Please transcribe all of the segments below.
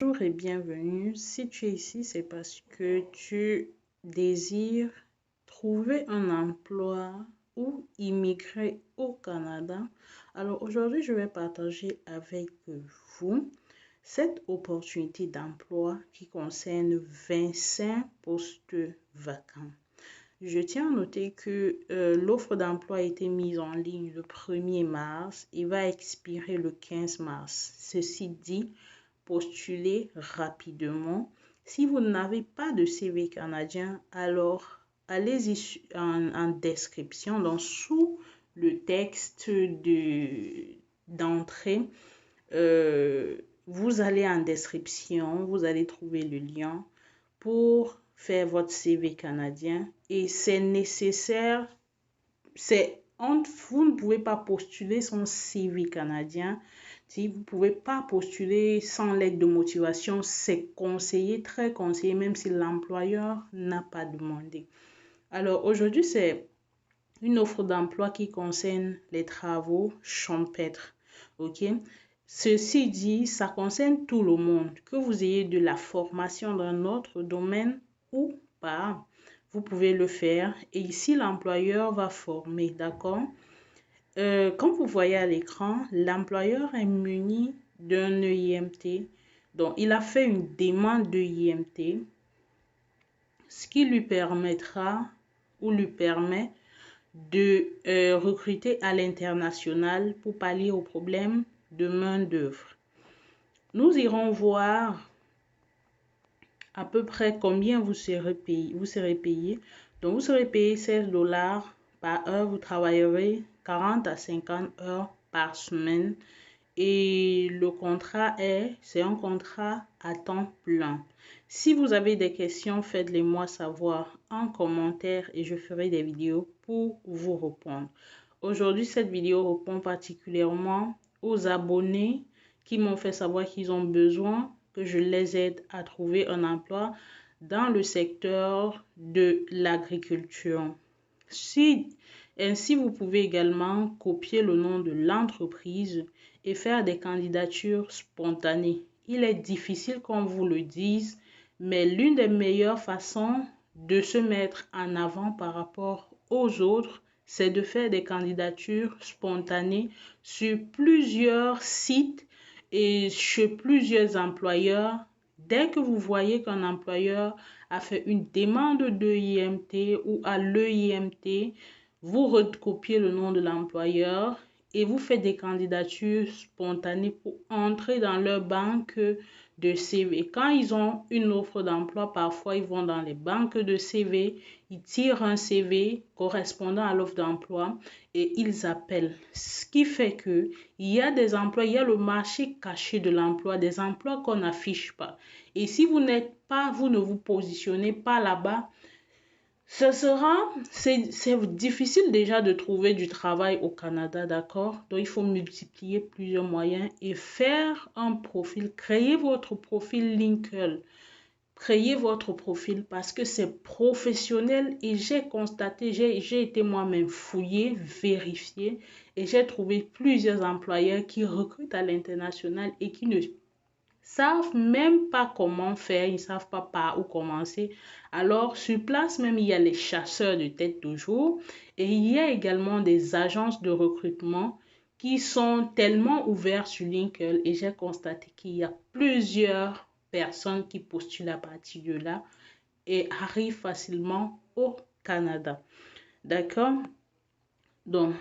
Bonjour et bienvenue. Si tu es ici, c'est parce que tu désires trouver un emploi ou immigrer au Canada. Alors aujourd'hui, je vais partager avec vous cette opportunité d'emploi qui concerne 25 postes vacants. Je tiens à noter que l'offre d'emploi a été mise en ligne le 1er mars et va expirer le 15 mars. Ceci dit, postulez rapidement. Si vous n'avez pas de CV canadien, alors allez-y en description, donc sous le texte d'entrée, vous allez en description, vous allez trouver le lien pour faire votre CV canadien et c'est nécessaire, vous ne pouvez pas postuler sans CV canadien. Si vous ne pouvez pas postuler sans lettre de motivation, c'est conseillé, très conseillé, même si l'employeur n'a pas demandé. Alors aujourd'hui, c'est une offre d'emploi qui concerne les travaux champêtres. Ok? Ceci dit, ça concerne tout le monde, que vous ayez de la formation dans un autre domaine ou pas. Vous pouvez le faire et ici, l'employeur va former, d'accord? Comme vous voyez à l'écran, l'employeur est muni d'un EIMT. Donc, il a fait une demande de EIMT, ce qui lui permettra ou lui permet de recruter à l'international pour pallier aux problèmes de main-d'œuvre. Nous irons voir à peu près combien vous serez payé. Donc, vous serez payé 16 $ par heure. Vous travaillerez 40 à 50 heures par semaine. Et le contrat c'est un contrat à temps plein. Si vous avez des questions, faites-les moi savoir en commentaire et je ferai des vidéos pour vous répondre. Aujourd'hui, cette vidéo répond particulièrement aux abonnés qui m'ont fait savoir qu'ils ont besoin que je les aide à trouver un emploi dans le secteur de l'agriculture. Ainsi, vous pouvez également copier le nom de l'entreprise et faire des candidatures spontanées. Il est difficile qu'on vous le dise, mais l'une des meilleures façons de se mettre en avant par rapport aux autres, c'est de faire des candidatures spontanées sur plusieurs sites et chez plusieurs employeurs. Dès que vous voyez qu'un employeur a fait une demande de EIMT ou à l'EIMT, vous recopiez le nom de l'employeur et vous faites des candidatures spontanées pour entrer dans leur banque de CV. Quand ils ont une offre d'emploi, parfois ils vont dans les banques de CV, ils tirent un CV correspondant à l'offre d'emploi et ils appellent. Ce qui fait que il y a des emplois, il y a le marché caché de l'emploi, des emplois qu'on n'affiche pas. Et si vous ne vous positionnez pas là-bas, c'est difficile déjà de trouver du travail au Canada, d'accord? Donc, il faut multiplier plusieurs moyens et faire un profil, créer votre profil LinkedIn. Créez votre profil parce que c'est professionnel et j'ai constaté, j'ai été moi-même fouillé, vérifié et j'ai trouvé plusieurs employeurs qui recrutent à l'international et qui ne savent même pas comment faire, ils ne savent pas par où commencer. Alors, sur place même, il y a les chasseurs de tête toujours et il y a également des agences de recrutement qui sont tellement ouvertes sur LinkedIn et j'ai constaté qu'il y a plusieurs personnes qui postulent à partir de là et arrivent facilement au Canada. D'accord? Donc,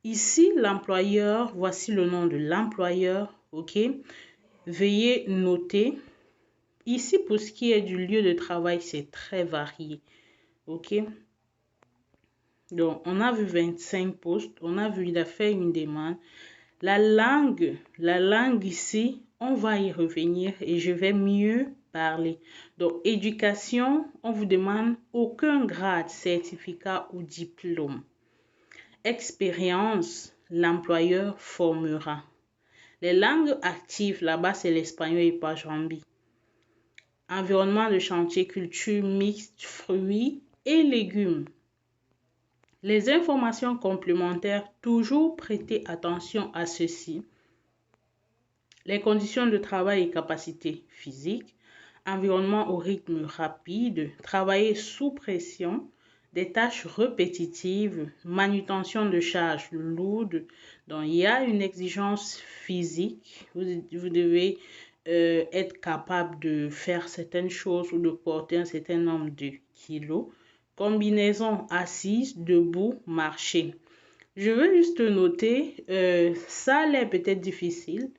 ici, l'employeur, voici le nom de l'employeur, ok? Veuillez noter. Ici, pour ce qui est du lieu de travail, c'est très varié. OK? Donc, on a vu 25 postes. On a vu, il a fait une demande. La langue ici, on va y revenir et je vais mieux parler. Donc, éducation, on vous demande aucun grade, certificat ou diplôme. Expérience, l'employeur formera. Les langues actives, là-bas, c'est l'espagnol et pajambi. Environnement de chantier, culture mixte, fruits et légumes. Les informations complémentaires, toujours prêtez attention à ceci. Les conditions de travail et capacités physiques, environnement au rythme rapide, travailler sous pression, des tâches répétitives, manutention de charges lourdes. Donc, il y a une exigence physique. Vous devez être capable de faire certaines choses ou de porter un certain nombre de kilos. Combinaison assise, debout, marcher. Je veux juste noter, ça a l'air peut-être difficile,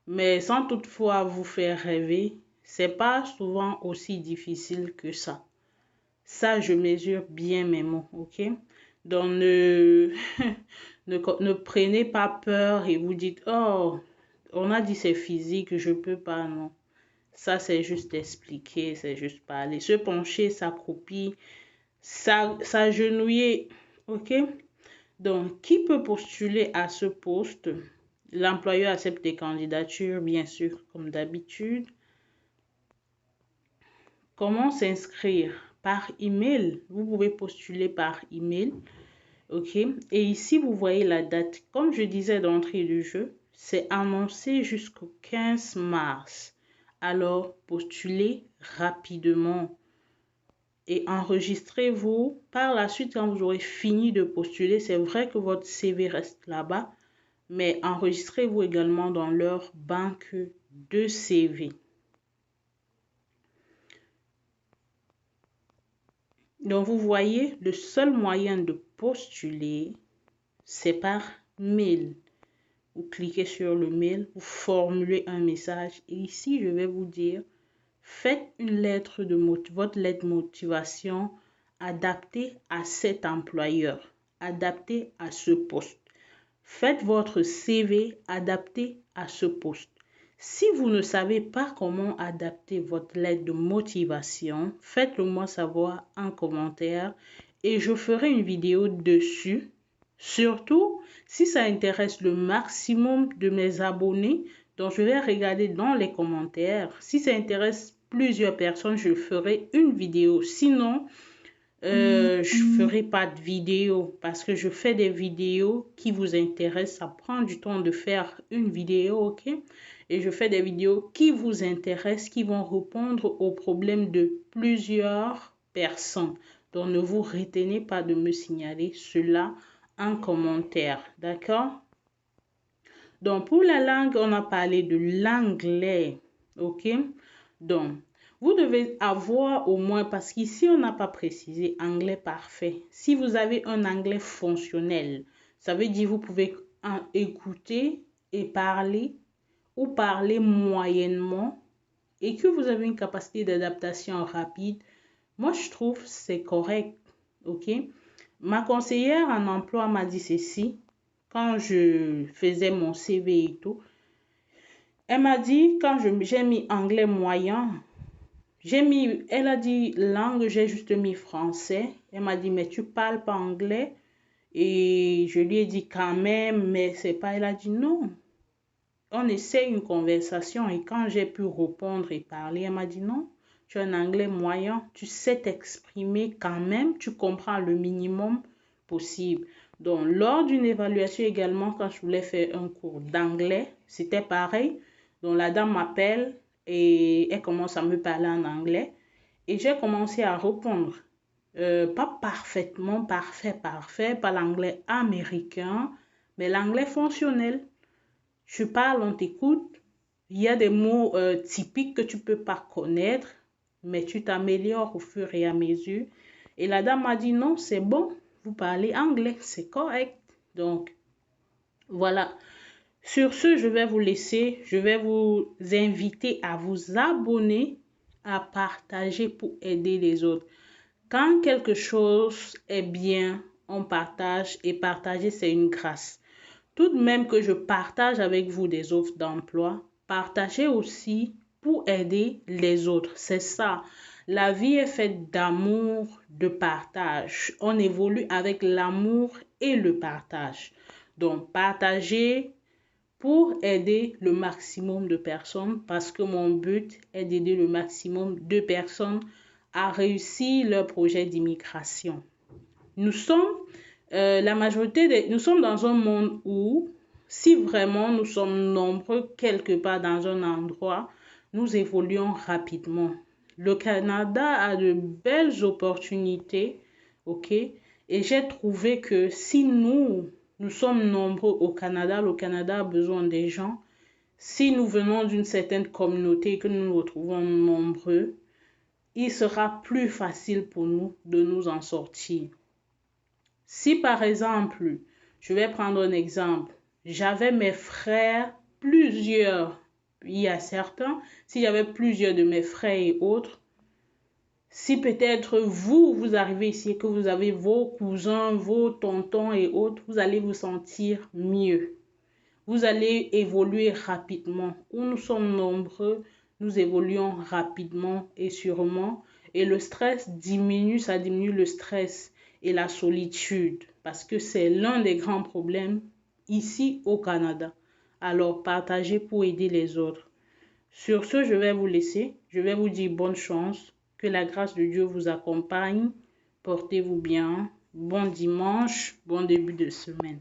mais sans toutefois vous faire rêver, c'est pas souvent aussi difficile que ça. Ça, je mesure bien mes mots, ok? Donc, ne prenez pas peur et vous dites, oh, on a dit c'est physique, je peux pas, non. Ça, c'est juste expliquer, c'est juste parler. Se pencher, s'accroupir, s'agenouiller, ok? Donc, qui peut postuler à ce poste? L'employeur accepte des candidatures, bien sûr, comme d'habitude. Comment s'inscrire? Par email. Vous pouvez postuler par email. OK? Et ici, vous voyez la date. Comme je disais d'entrée du jeu, c'est annoncé jusqu'au 15 mars. Alors, postulez rapidement et enregistrez-vous. Par la suite, quand vous aurez fini de postuler, c'est vrai que votre CV reste là-bas, mais enregistrez-vous également dans leur banque de CV. Donc, vous voyez, le seul moyen de postuler, c'est par mail. Vous cliquez sur le mail, vous formulez un message. Et ici, je vais vous dire, faites une lettre de votre lettre de motivation adaptée à cet employeur, adaptée à ce poste. Faites votre CV adapté à ce poste. Si vous ne savez pas comment adapter votre lettre de motivation, faites-le moi savoir en commentaire et je ferai une vidéo dessus. Surtout, si ça intéresse le maximum de mes abonnés, donc je vais regarder dans les commentaires. Si ça intéresse plusieurs personnes, je ferai une vidéo. Sinon, je ferai pas de vidéo parce que je fais des vidéos qui vous intéressent. Ça prend du temps de faire une vidéo, ok? Et je fais des vidéos qui vous intéressent, qui vont répondre aux problèmes de plusieurs personnes. Donc, ne vous retenez pas de me signaler cela en commentaire, d'accord? Donc, pour la langue, on a parlé de l'anglais, ok? Donc, vous devez avoir au moins, parce qu'ici, on n'a pas précisé anglais parfait. Si vous avez un anglais fonctionnel, ça veut dire que vous pouvez écouter et parler ou parler moyennement et que vous avez une capacité d'adaptation rapide. Moi, je trouve que c'est correct, ok? Ma conseillère en emploi m'a dit ceci quand je faisais mon CV et tout. Elle m'a dit, quand j'ai mis anglais moyen, elle a dit langue, j'ai juste mis français. Elle m'a dit, mais tu parles pas anglais? Et je lui ai dit quand même, mais c'est pas, elle a dit non. On essaie une conversation et quand j'ai pu répondre et parler, elle m'a dit non, tu as un anglais moyen, tu sais t'exprimer quand même, tu comprends le minimum possible. Donc, lors d'une évaluation également, quand je voulais faire un cours d'anglais, c'était pareil. Donc, la dame m'appelle et elle commence à me parler en anglais et j'ai commencé à répondre. Pas parfaitement parfait, pas l'anglais américain, mais l'anglais fonctionnel. Tu parles, on t'écoute. Il y a des mots typiques que tu ne peux pas connaître, mais tu t'améliores au fur et à mesure. Et la dame m'a dit non, c'est bon, vous parlez anglais, c'est correct. Donc, voilà. Sur ce, je vais vous laisser. Je vais vous inviter à vous abonner, à partager pour aider les autres. Quand quelque chose est bien, on partage et partager, c'est une grâce. Tout de même que je partage avec vous des offres d'emploi, partagez aussi pour aider les autres. C'est ça. La vie est faite d'amour, de partage. On évolue avec l'amour et le partage. Donc, partagez pour aider le maximum de personnes parce que mon but est d'aider le maximum de personnes à réussir leur projet d'immigration. Nous sommes dans un monde où si vraiment nous sommes nombreux quelque part dans un endroit, nous évoluons rapidement. Le Canada a de belles opportunités, ok? Et j'ai trouvé que si nous sommes nombreux au Canada, le Canada a besoin des gens. Si nous venons d'une certaine communauté et que nous nous retrouvons nombreux, il sera plus facile pour nous de nous en sortir. Si par exemple, je vais prendre un exemple, j'avais mes frères, plusieurs, il y a certains, s'il y avait plusieurs de mes frères et autres, si peut-être vous arrivez ici et que vous avez vos cousins, vos tontons et autres, vous allez vous sentir mieux. Vous allez évoluer rapidement. Où nous sommes nombreux, nous évoluons rapidement et sûrement. Et le stress diminue, ça diminue le stress et la solitude parce que c'est l'un des grands problèmes ici au Canada. Alors, partagez pour aider les autres. Sur ce, je vais vous laisser. Je vais vous dire bonne chance. Que la grâce de Dieu vous accompagne. Portez-vous bien. Bon dimanche, bon début de semaine.